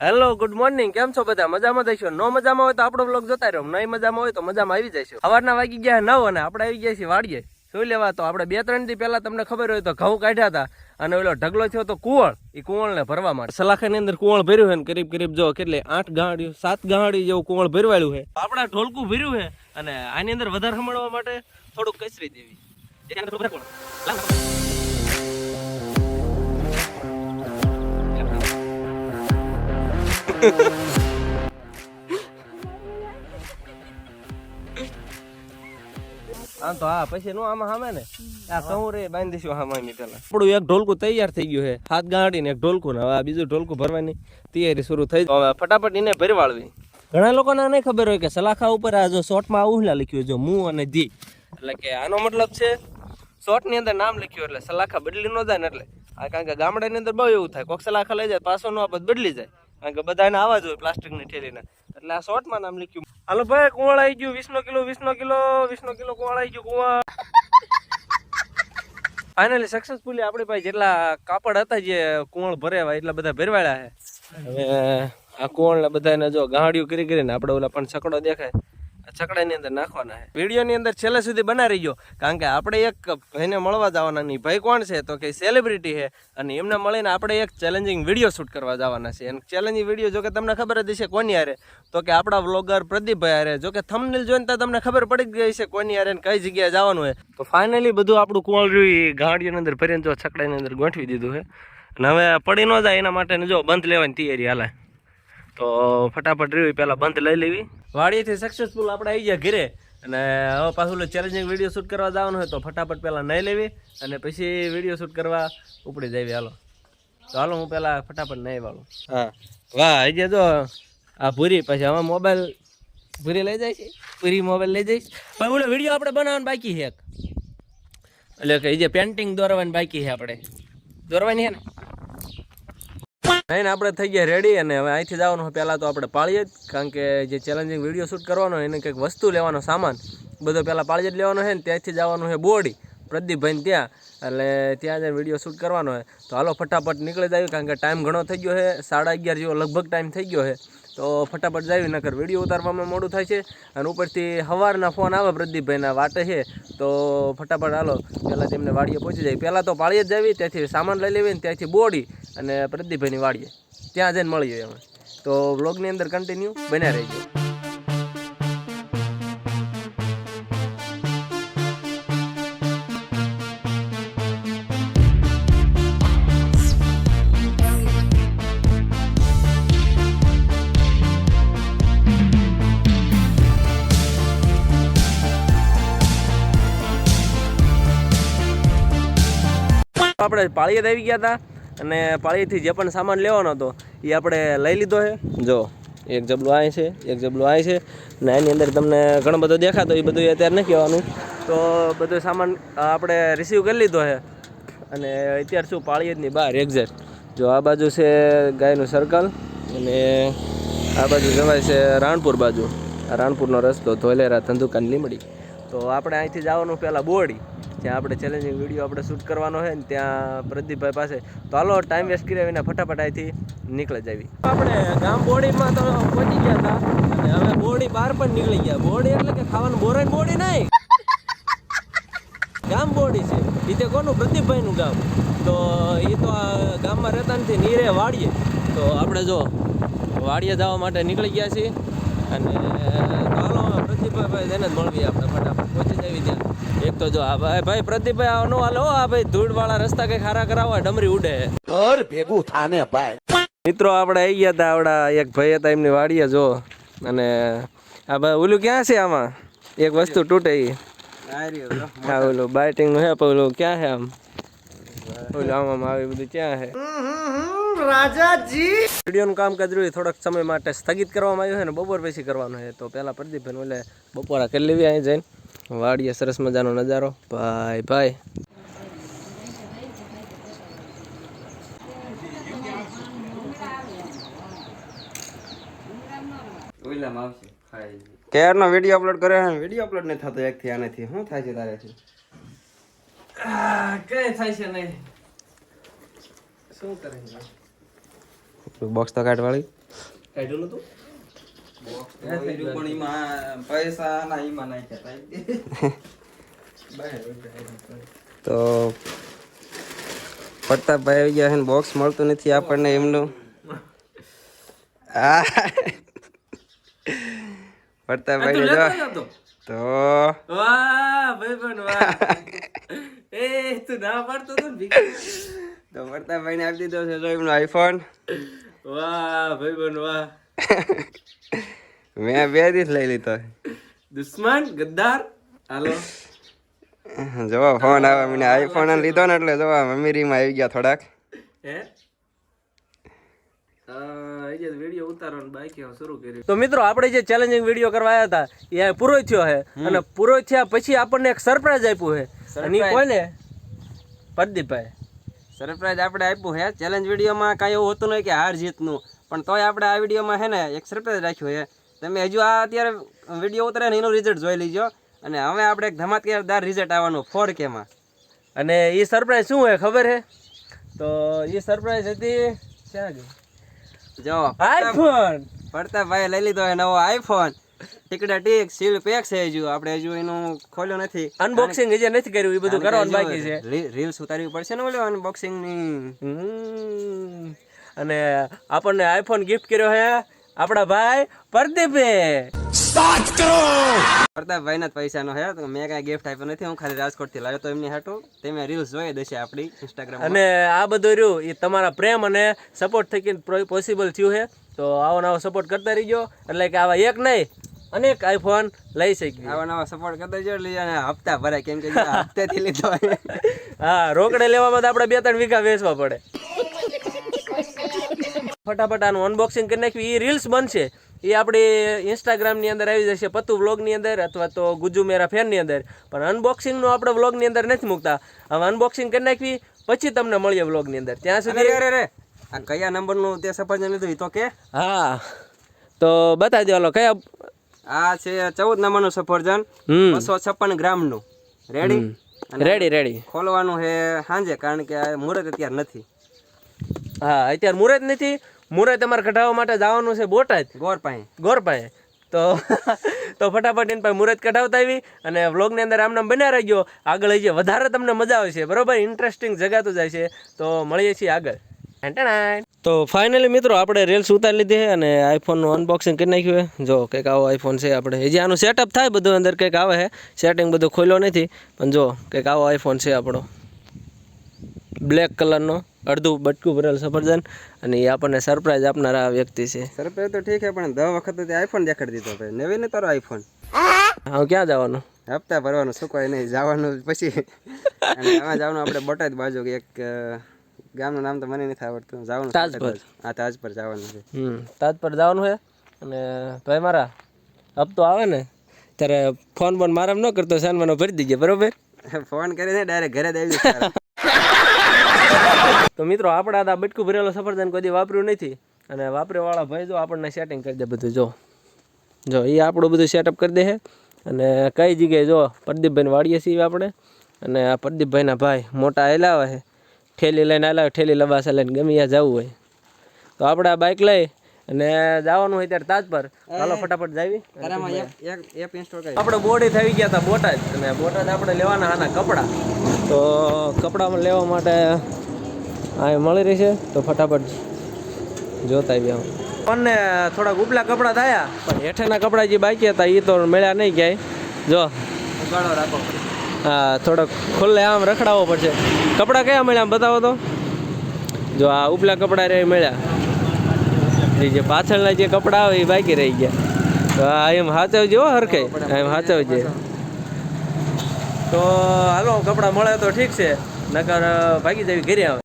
Hello good morning, કેમ છો બધા? મજામાં થઈશો? નો મજામાં હોય તો આપણો બ્લોગ જોતા રહ્યો, નહીં મજામાં હોય તો મજામાં આવી જઈશું. સવારના વાગી ગયા 9 અને આપણે આવી ગયા છીએ વાડીએ જોઈ લેવા. તો આપણે 2-3 દી પહેલા તમને ખબર હોય તો ઘઉં કાઢ્યા હતા અને ઓલો ઢગલો થયો તો કુવળ, એ કુવળને ભરવા માટે સલાખાની અંદર કુવળ ભર્યું છે ને કરીબ જો કેટલે 8 ગાંડી 7 ગાંડી જેવું કુવળ ભરવાયું છે. આપણા ઢોલકું ભર્યું છે અને આની અંદર વધારે ખમણવા માટે થોડુંક કચરી દેવી. આમ તો હા પછી નો આમાં સામે ને આ કહું રે બાંધીશું હામાની પેલા. આપણું એક ઢોલકું તૈયાર થઈ ગયું છે, 7 ગાંડી ને એક ઢોલકું ને હવે બીજું ઢોલકું ભરવાની તૈયારી શરૂ થઈ. હવે ફટાફટ એને ભરવાળવી. ઘણા લોકોને નહીં ખબર હોય કે સલાખા ઉપર આ જો શોર્ટમાં આવું લખ્યું જો મું અને ધી, એટલે કે આનો મતલબ છે શોર્ટ ની અંદર નામ લખ્યું એટલે સલાખા બદલી ન જાય ને એટલે આ. કારણ કે ગામડાની અંદર બહુ એવું થાય, કોક સલાખા લઈ જાય પાછો નો આપત બદલી જાય, કારણ કે બધાને આવા જ હોય પ્લાસ્ટિકની થેલીને, એટલે આ શોર્ટમાં નામ લખ્યું. હાલો ભાઈ કુવાળ આવી ગયું, 20 કિલો 20 કિલો કુવાળ આવી ગયું. કુવાળ ફાઇનલી સક્સેસફુલી આપણી પાસે જેટલા કાપડ હતા જે કુવાળ ભરેવા એટલા બધા ભરવાડ્યા છે. હવે આ કુવાળ ને બધાને જો ગાંડિયું કરી કરીને આપણે ઓલા પણ છકડો દેખાય છકડાની અંદર નાખવાના છે. વિડીયોની અંદર છેલ્લે સુધી બનાવી ગયો, કારણ કે આપણે એક ભાઈને મળવા જવાના. નહીં ભાઈ કોણ છે તો કે સેલિબ્રિટી છે અને એમને મળીને આપણે એક ચેલેન્જિંગ વિડીયો શૂટ કરવા જવાના છે. અને ચેલેન્જિંગ વિડીયો જો કે તમને ખબર જ હશે કોની હારે, તો કે આપણા વ્લોગર પ્રદીપભાઈ હારે. જો કે થંબનેલ જોઈને તો તમને ખબર પડી જ ગઈ છે કોની હારે કઈ જગ્યાએ જવાનું હોય. તો ફાઇનલી બધું આપણું કુવાળ રહ્યું ગાંડીઓની અંદર ભરીને જો છકડાની અંદર ગોઠવી દીધું છે. અને હવે પડી ન જાય એના માટે જો બંધ લેવાની તૈયારી હાલે. તો ફટાફટ રહ્યું પહેલાં બંધ લઈ લેવી. વાડીએથી સક્સેસફુલ આપણે આવી ગયા ઘરે અને હવે પાછું ચેલેન્જિંગ વિડીયો શૂટ કરવા જવાનું હોય તો ફટાફટ પહેલાં નહીં લેવી અને પછી વિડીયો શૂટ કરવા ઉપડી જાવી. હાલો તો હાલો હું પહેલાં ફટાફટ નહીં વાળું. હા વાહ આજે જો આ ભૂરી પછી હવે મોબાઈલ ભૂરી લઈ જાય છે, પૂરી મોબાઈલ લઈ જઈશ. પણ ઓલો વિડીયો આપણે બનાવવાનું બાકી છે એટલે કે જે પેન્ટિંગ દોરવાની બાકી છે, આપણે દોરવાની છે ને. નહીં આપણે થઈ ગયા રેડી અને હવે અહીંથી જવાનું પહેલાં તો આપણે પાળીએ જ, કારણ કે જે ચેલેન્જિંગ વિડીયો શૂટ કરવાનો એને કંઈક વસ્તુ લેવાનો સામાન બધો પહેલાં પાળીએ જ લેવાનો છે ને ત્યાંથી જવાનું છે બોડી પ્રદીપભાઈને ત્યાં, એટલે ત્યાં જઈને વિડીયો શૂટ કરવાનો છે. તો હાલો ફટાફટ નીકળી જાય, કારણ કે ટાઈમ ઘણો થઈ ગયો છે, 11:30 જેવો લગભગ ટાઈમ થઈ ગયો છે. તો ફટાફટ જાવી, નકર વિડીયો ઉતારવામાં મોડું થાય છે અને ઉપરથી સવારના ફોન આવે પ્રદીપભાઈના વાટે છે. તો ફટાફટ હાલો પહેલાં તેમને વાડીએ પહોંચી જાય. પહેલાં તો પાળીએ જ જાવી, ત્યાંથી સામાન લઈ લેવી ને ત્યાંથી બોડી અને પ્રદીપભાઈની વાડીએ ત્યાં જઈને મળીએ અમે. તો વ્લોગની અંદર કન્ટિન્યુ બન્યા રહીજો. આપણે પાળીએ આવી ગયા હતા અને પાળીએથી જે પણ સામાન લેવાનો હતો એ આપણે લઈ લીધો છે. જો એક જબલું આ છે, એક જબલું આ છે ને એની અંદર તમને ઘણો બધો દેખાતો એ બધું અત્યારે નથી કહેવાનું. તો બધો સામાન આપણે રિસીવ કરી લીધો છે અને અત્યારે શું પાળીએની બહાર એક્ઝેક્ટ જો આ બાજુ છે ગાયનું સર્કલ અને આ બાજુ જવાય છે રાણપુર બાજુ. આ રાણપુરનો રસ્તો ધોલેરા ધંધુકાન લીમડી. તો આપણે અહીંથી જવાનું પહેલાં બોડી, જ્યાં આપણે ચેલેન્જિંગ વિડીયો આપણે શૂટ કરવાનો છે ને ત્યાં પ્રદીપભાઈ પાસે. તો હાલો ટાઈમ વેસ્ટ કર્યા વિના ફટાફટ અહીંથી નીકળી જાવી. આપણે ગામ બોડીમાં તો પહોંચી ગયા હતા અને હવે બોડી બહાર પણ નીકળી ગયા. બોડી એટલે કે ખાવાનું બોરાની બોડી નહીં, ગામ બોડી છે. એ તે કોનું? પ્રદીપભાઈનું ગામ. તો એ તો આ ગામમાં રહેતા નથી, નીરે વાડીએ. તો આપણે જો વાડીએ જવા માટે નીકળી ગયા છીએ અને હાલો પ્રદીપભાઈ તેને જ મળવી આપણે ફટાફટ પહોંચી જાવી ત્યાં. એક તો જો આ ભાઈ પ્રદીપભાઈ આવનો હાલો, આ ભાઈ ધૂળવાળા રસ્તા કઈ ખારા કરાવવા ડમરી ઉડે ઘર ભેગું થાને ભાઈ. મિત્રો આપણે આવી ગયા હતા, આવડા એક ભાઈ હતા એમની વાડીએ જો. અને આ ભાઈ ઓલું ક્યાં છે? આમાં એક વસ્તુ તૂટે હા ઓલું બાઇટિંગ નું હે, પણ ઓલું ક્યાં છે? આમ ઓલું આમાં આવી બધું ક્યાં છે? રાજાજી વિડીયોનું કામકાજ રહ્યું થોડાક સમય માટે સ્થગિત કરવામાં આવ્યું છે ને બપોર પછી કરવાનું છે. તો પહેલા પ્રદીપભાઈ એટલે બપોરા કરી લેવી અહીં જઈને વાડીએ. સરસ મજાનો નજારો ભાઈ ભાઈ. ક્યારનો વિડીયો અપલોડ કર્યો છે, વિડીયો અપલોડ નહીં થતો એકથી આનેથી. શું થાય છે તારેથી? કઈ થાય છે નહીં, શું કરે બોક્સ તો કાઢ વાળી કાઢ્યું નતું પણ એમાં પૈસા ના એમાં નાખ્યા તો પ્રતાપભાઈ આવી ગયા છે ને બોક્સ મળતું નથી આપણને એમનું પ્રતાપભાઈ જો તો વાહ ભાઈ પણ વાહ એ તું ના પાડતો તો ને તો પ્રતાપભાઈ ને આપી દીધો છે જો એમનો આઈફોન વાહ ભાઈ પણ વાહ મેં 2 દિવસ લઈ લીધો દુશ્મન ગદ્દાર હાલો જો ફોન આવે મને આઈફોન લીધો ને એટલે જો અમીરીમાં આવી ગયા થોડાક હે વિડીયો ઉતારવાનું બાકી શરૂ કર્યું તો મિત્રો આપણે જે ચેલેન્જિંગ વિડીયો કરવા આવ્યા હતા એ પૂરો થયો છે અને પૂરો થયા પછી આપણને એક સરપ્રાઈઝ આપ્યું છે અને કોને પ્રદીપભાઈ સરપ્રાઈઝ આપણે આપ્યું છે ચેલેન્જ વિડીયોમાં કાંઈ એવું હોતું નહીં કે હાર જીતનું પણ તોય આપણે આ વિડીયોમાં છે ને એક સરપ્રાઈઝ રાખ્યું છે તમે હજુ આ અત્યારે વિડીયો ઉતરે ને એનું રિઝલ્ટ જોઈ લીજો અને હવે આપણે એક ધમાકેદાર રિઝલ્ટ આવવાનું 4K માં અને એ સરપ્રાઈઝ શું હોય ખબર છે તો એ સરપ્રાઈઝ હતી ક્યાં ગઈ જો આઈફોન પ્રતાપભાઈ લઈ લીધો નવો આઈફોન ટીકડા ટીક સીલ પેક છે હજુ આપણે હજુ એનું ખોલ્યો નથી અનબોક્સિંગ હજી નથી કર્યું એ બધું કરવાનું બાકી છે રીલ્સ ઉતારવી પડશે ને ઓલો અનબોક્સિંગ ની અને આપણને આઈફોન ગિફ્ટ કર્યો છે આપણા ભાઈ પ્રદીપે 7 કરોડ પ્રતાપભાઈ ના પૈસાનો છે તો મેં કાંઈ ગિફ્ટ આપ્યો નથી હું ખાલી રાજકોટ થી લાવ્યો તો એમની હાટું તમે રીલ્સ જોઈ દેશે આપણી ઇન્સ્ટાગ્રામ અને આ બધું રહ્યું એ તમારા પ્રેમ અને સપોર્ટ થકી પોસિબલ થયું છે તો આવો નવો સપોર્ટ કરતા રહીજો એટલે કે આવા એક નહીં અનેક આઈફોન લઈ શકીએ આવા નવા સપોર્ટ કરતા રહીજો એટલે હપ્તા ભરાય કેમ કે હપ્તેથી લીધો હા રોકડે લેવામાં તો આપણે 2-3 વીઘા વેચવા પડે ફટાફટ આનું અનબોક્સિંગ કરી નાખ્યું એ રીલ્સ બનશે એ આપણી ઇન્સ્ટાગ્રામની અંદર આવી જશે પત્તુ વ્લોગની અંદર અથવા તો ગુજ્જુ મેરા ફેનની અંદર પણ અનબોક્સિંગનું આપણે વ્લોગની અંદર નથી મૂકતા હવે અનબોક્સિંગ કરી નાખવી પછી તમને મળીએ વ્લોગની અંદર ત્યાં સુધી આ કયા નંબરનું તે સફરજન લીધું એ તો કે હા તો બતાવી દો હાલો કયા આ છે 14 નંબરનું સફરજન 256 ગ્રામનું રેડી રેડી ખોલવાનું છે સાંજે કારણ કે મુહૂર્ત અત્યારે નથી હા અત્યારે મુહૂર્ત નથી મુહૂર્ત તમારે કઢાવવા માટે જવાનું છે બોટાદ ગોર પાસે તો ફટાફટ એને પાસે મુહૂર્ત કઢાવતા આવી અને વ્લોગની અંદર આમનામ બન્યા રહી ગયો આગળ જઈએ વધારે તમને મજા આવશે બરોબર ઇન્ટરેસ્ટિંગ જગાતું જાય છે તો મળીએ છીએ આગળ તો ફાઇનલી મિત્રો આપણે રીલ્સ ઉતારી લીધી છે અને આઈફોનનું અનબોક્સિંગ કરી નાખ્યું છે જો કંઈક આવો આઈફોન છે આપણે હજી આનું સેટઅપ થાય બધું અંદર કંઈક આવે છે સેટિંગ બધું ખોલ્યો નથી પણ જો કંઈક આવો આઈફોન છે આપણો બ્લેક કલરનો અડધું બટકું ભરેલ સફરજન અને એ આપણને સરપ્રાઈઝ આપનારા વ્યક્તિ છે સરપ્રાઈઝ તો ઠીક છે પણ 10 વખત તો આઈફોન દેખાડી દીધો ભાઈ નવી ને તારો આઈફોન હા ક્યાં જવાનું હપ્તા ભરવાનું શું કોઈ નહીં જવાનું પછી અને આમાં જવાનું આપણે બોટાદ બાજુ એક ગામનું નામ તો મને નથી આવડતું જવાનું તાજપર હા તાજપર જવાનું છે તાજપર જવાનું છે અને ભાઈ મારા હપ્તો આવે ને ત્યારે ફોન બોન મારામ ન કરતો સાનવાનો ભરી દીજે બરોબર ફોન કરીને ડાયરેક્ટ ઘરે જ આવી જશે તો મિત્રો આપણે આ બટકું ભરેલો સફરજન કોઈ વાપર્યું નથી અને વાપરેવાળા ભાઈ જો આપણને સેટિંગ કરી દે બધું જો એ આપણું બધું સેટઅપ કરી દે છે અને કઈ જગ્યાએ જો પ્રદીપભાઈને વાળીએ છીએ આપણે અને આ પ્રદીપભાઈના ભાઈ મોટા આવેલા આવે છે ઠેલી લઈને આવેલા ઠેલી લબાસા લઈને ગમે ત્યાં જવું હોય તો આપણે આ બાઇક લઈ અને જવાનું હોય ત્યારે તાજ પર ચાલો ફટાફટ જાવી આપણે બોડી થઈ ગયા હતા બોટાદ અને બોટાદ આપણે લેવાના આના કપડાં તો કપડાં લેવા માટે આ મળી રહી છે તો ફટાફટ જોતા આવ્યા ફોનને થોડાક ઉપલા કપડાં થયા પણ હેઠેના કપડાં જે બાકી હતા એ તો મળ્યા નહીં ક્યાંય જો ઉગાડો રાખો હા થોડોક ખુલ્લે આમ રખડાવવો પડશે કપડાં કયા મળ્યા આમ બતાવો તો જો આ ઉપલા કપડાં રે મળ્યા એ જે પાછળના જે કપડાં આવે એ બાકી રહી ગયા તો આ એમ હાચવજો હરખે એમ હાચવજે તો હાલો કપડાં મળે તો ઠીક છે નકર ભાગી જવી ઘરે આવે